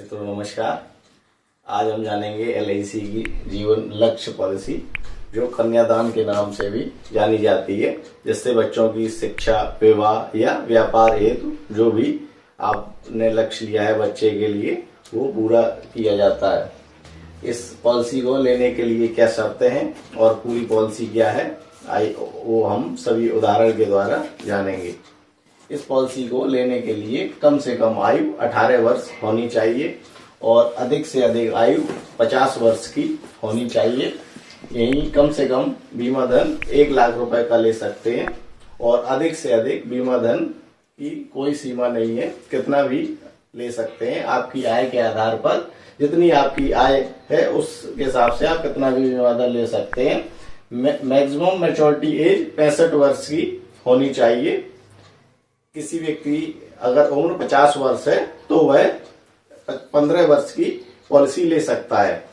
मित्रों नमस्कार। आज हम जानेंगे एलआईसी की जीवन लक्ष्य पॉलिसी, जो कन्यादान के नाम से भी जानी जाती है, जिससे बच्चों की शिक्षा, विवाह या व्यापार हेतु जो भी आपने लक्ष्य लिया है बच्चे के लिए, वो पूरा किया जाता है। इस पॉलिसी को लेने के लिए क्या शर्तें हैं और पूरी पॉलिसी क्या है, वो हम सभी उदाहरण के द्वारा जानेंगे। इस पॉलिसी को लेने के लिए कम से कम आयु 18 वर्ष होनी चाहिए और अधिक से अधिक आयु 50 वर्ष की होनी चाहिए। यही कम से कम बीमा धन 1 लाख रुपए का ले सकते हैं और अधिक से अधिक बीमा धन की कोई सीमा नहीं है, कितना भी ले सकते हैं। आपकी आय के आधार पर, जितनी आपकी आय है उसके हिसाब से आप कितना भी बीमा धन ले सकते हैं। मैक्सिमम मैच्योरिटी एज 65 वर्ष की होनी चाहिए। किसी व्यक्ति अगर उम्र 50 वर्ष है तो वह 15 वर्ष की पॉलिसी ले सकता है,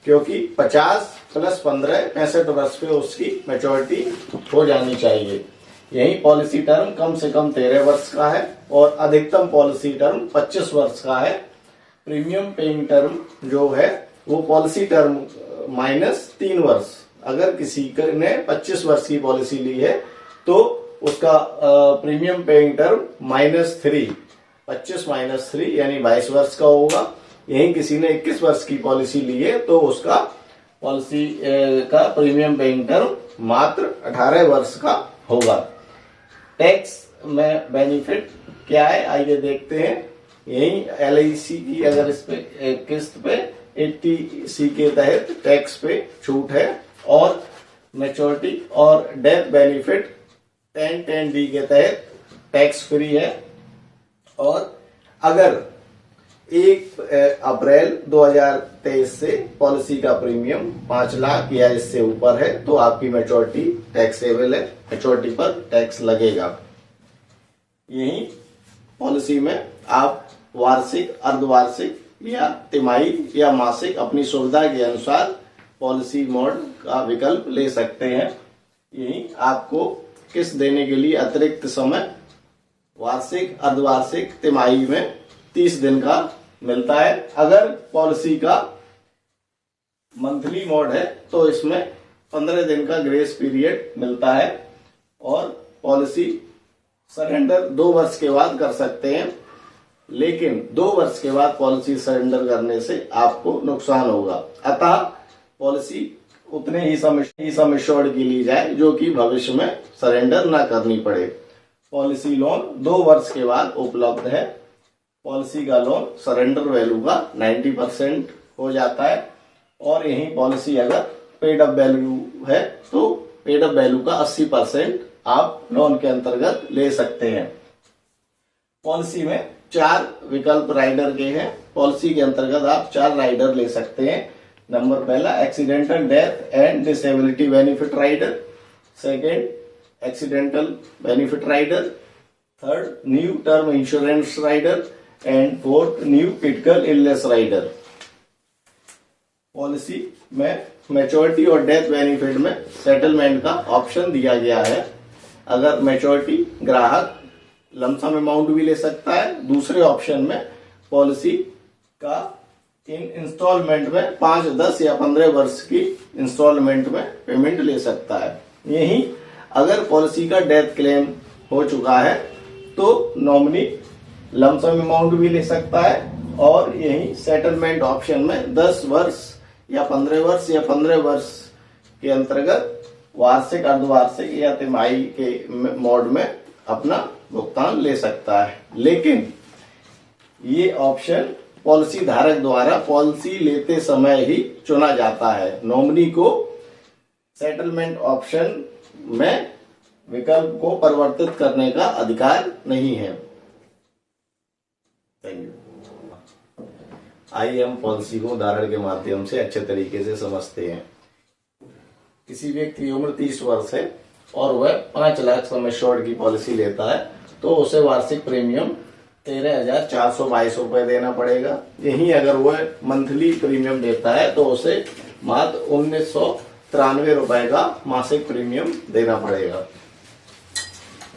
क्योंकि 50 + 15 65 वर्ष पे उसकी मैच्योरिटी हो जानी चाहिए। यही पॉलिसी टर्म कम से कम 13 वर्ष का है और अधिकतम पॉलिसी टर्म 25 वर्ष का है। प्रीमियम पेइंग टर्म जो है वो पॉलिसी टर्म -3 वर्ष। अगर किसी ने 25 वर्ष की पॉलिसी ली है तो उसका प्रीमियम पेइंग टर्म -3, 25 - 3 यानी 22 वर्ष का होगा। यही किसी ने 21 वर्ष की पॉलिसी ली है तो उसका पॉलिसी का प्रीमियम पेइंग टर्म मात्र 18 वर्ष का होगा। टैक्स में बेनिफिट क्या है, आइए देखते हैं। यही एलआईसी की अगर इस पे किस्त पे 80C के तहत टैक्स पे छूट है और मैच्योरिटी और डेथ बेनिफिट 10(10)(d) के तहत टैक्स फ्री है। और अगर 1 अप्रैल 2023 से पॉलिसी का प्रीमियम 5 लाख या इससे ऊपर है तो आपकी मैच्योरिटी टैक्सेबल है, मैच्योरिटी पर टैक्स लगेगा। यही पॉलिसी में आप वार्षिक, अर्धवार्षिक या तिमाही या मासिक अपनी सुविधा के अनुसार पॉलिसी मोड का विकल्प ले सकते हैं। यही आपको किस्त देने के लिए अतिरिक्त समय वार्षिक, अर्धवार्षिक, तिमाही में 30 दिन का मिलता है। अगर पॉलिसी का मंथली मोड है तो इसमें 15 दिन का ग्रेस पीरियड मिलता है और पॉलिसी सरेंडर 2 वर्ष के बाद कर सकते हैं, लेकिन 2 वर्ष के बाद पॉलिसी सरेंडर करने से आपको नुकसान होगा। अतः पॉलिसी उतने ही सम एश्योर्ड की ली जाए जो कि भविष्य में सरेंडर ना करनी पड़े। पॉलिसी लोन 2 वर्ष के बाद उपलब्ध है। पॉलिसी का लोन सरेंडर वैल्यू का 90% हो जाता है और यही पॉलिसी अगर पेड अप वैल्यू है तो पेड अप वैल्यू का 80% आप लोन के अंतर्गत ले सकते हैं। पॉलिसी में 4 विकल्प राइडर के हैं। पॉलिसी के अंतर्गत आप 4 राइडर ले सकते हैं। नंबर पहला accidental death and disability benefit rider, second accidental benefit rider, third new term insurance rider and fourth new critical illness rider. Policy में मैच्योरिटी और डेथ बेनिफिट में सेटलमेंट का ऑप्शन दिया गया है। अगर मैच्योरिटी ग्राहक लमसम अमाउंट भी ले सकता है। दूसरे ऑप्शन में पॉलिसी का इंस्टॉलमेंट में 5, 10 या 15 वर्ष की इंस्टॉलमेंट में पेमेंट ले सकता है। यही अगर पॉलिसी का डेथ क्लेम हो चुका है तो नॉमिनी लमसम अमाउंट भी ले सकता है और यही सेटलमेंट ऑप्शन में 10 वर्ष या 15 वर्ष या 15 वर्ष के अंतर्गत वार्षिक, अर्धवार्षिक या तिमाही के मोड में अपना भुगतान ले सकता है। लेकिन ये ऑप्शन पॉलिसी धारक द्वारा पॉलिसी लेते समय ही चुना जाता है। नॉमिनी को सेटलमेंट ऑप्शन में विकल्प को परिवर्तित करने का अधिकार नहीं है। Thank you. आइए हम पॉलिसी को उदाहरण के माध्यम से अच्छे तरीके से समझते हैं। किसी व्यक्ति की उम्र 30 वर्ष है और वह 5 लाख सम एश्योर्ड की पॉलिसी लेता है तो उसे वार्षिक प्रीमियम 13,422 रुपए देना पड़ेगा। यही अगर वह मंथली प्रीमियम देता है तो उसे मात्र 1993 रुपए का मासिक प्रीमियम देना पड़ेगा।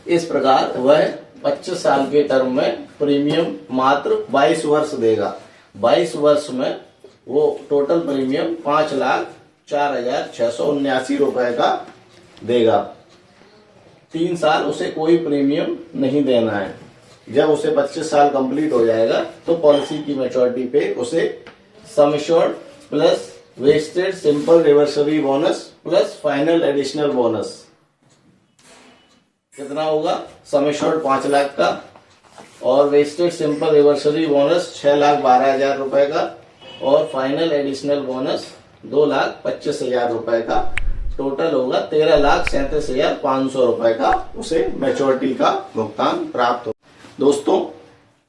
इस प्रकार वह 25 साल के टर्म में प्रीमियम मात्र 22 वर्ष देगा। 22 वर्ष में वो टोटल प्रीमियम 5,04,679 रुपए का देगा। 3 साल उसे कोई प्रीमियम नहीं देना है। जब उसे 25 साल कंप्लीट हो जाएगा तो पॉलिसी की मैच्योरिटी पे उसे sum assured plus vested simple reversionary bonus plus final additional bonus कितना होगा? सम एश्योर्ड 5 लाख का और वेस्टेड सिंपल रिवर्सरी बोनस 6,12,000 रुपए का और फाइनल एडिशनल बोनस 2,25,000 रुपए का। टोटल होगा 13,37,500 रुपए का उसे मैच्योरिटी का भुगतान प्राप्त हो। दोस्तों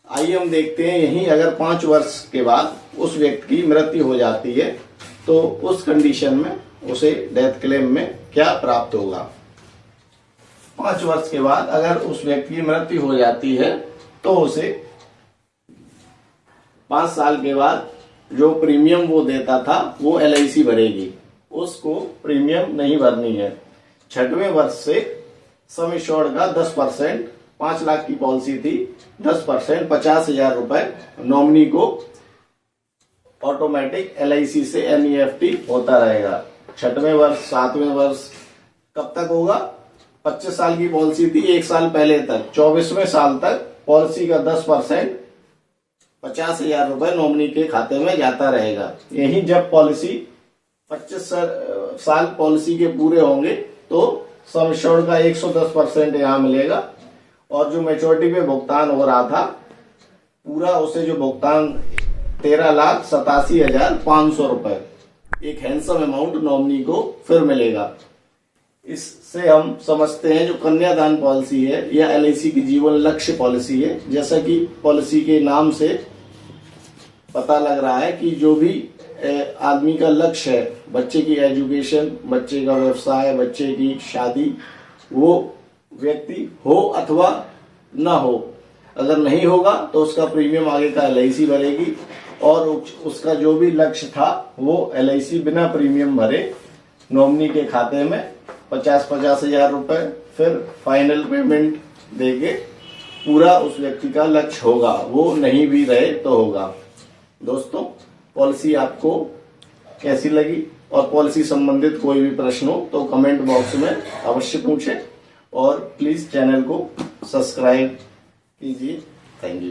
आइए हम देखते हैं यही अगर 5 वर्ष के बाद उस व्यक्ति की मृत्यु हो जाती है तो उस कंडीशन में उसे डेथ क्लेम में क्या प्राप्त होगा। 5 वर्ष के बाद अगर उस व्यक्ति की मृत्यु हो जाती है तो उसे 5 साल के बाद जो प्रीमियम वो देता था वो LIC भरेगी, उसको प्रीमियम नहीं भरनी है। 6वें वर्ष से सम एश्योर्ड का 10%, 5 लाख की पॉलिसी थी, 10% 50,000 रुपए नॉमिनी को ऑटोमेटिक LIC से NEFT होता रहेगा। 6वें वर्ष 7वें वर्ष कब तक होगा? 25 साल की पॉलिसी थी, 1 साल पहले तक 24वें साल तक पॉलिसी का 10% 50,000 रुपए नॉमिनी के खाते में जाता रहेगा। यही जब पॉलिसी 25 साल पॉलिसी के पूरे होंगे तो सम एश्योर्ड का 110% यहाँ मिलेगा और जो मैच्योरिटी पे भुगतान हो रहा था पूरा उसे जो भुगतान 13,87,500 रुपए एक हैंडसम अमाउंट नॉमिनी को फिर मिलेगा। इससे हम समझते हैं जो कन्यादान पॉलिसी है या LIC की जीवन लक्ष्य पॉलिसी है, जैसा कि पॉलिसी के नाम से पता लग रहा है कि जो भी आदमी का लक्ष्य है, बच्चे की एजुकेशन, बच्चे का व्यवसाय, बच्चे की शादी, वो व्यक्ति हो अथवा ना हो, अगर नहीं होगा तो उसका प्रीमियम आगे का LIC भरेगी और उसका जो भी लक्ष्य था वो LIC बिना प्रीमियम भरे नॉमिनी के खाते में 50,000 रुपए फिर फाइनल पेमेंट देके पूरा उस व्यक्ति का लक्ष्य होगा, वो नहीं भी रहे तो होगा। दोस्तों पॉलिसी आपको कैसी लगी और पॉलिसी संबंधित कोई भी प्रश्न हो तो कमेंट बॉक्स में अवश्य पूछें और प्लीज चैनल को सब्सक्राइब कीजिए। Thank you.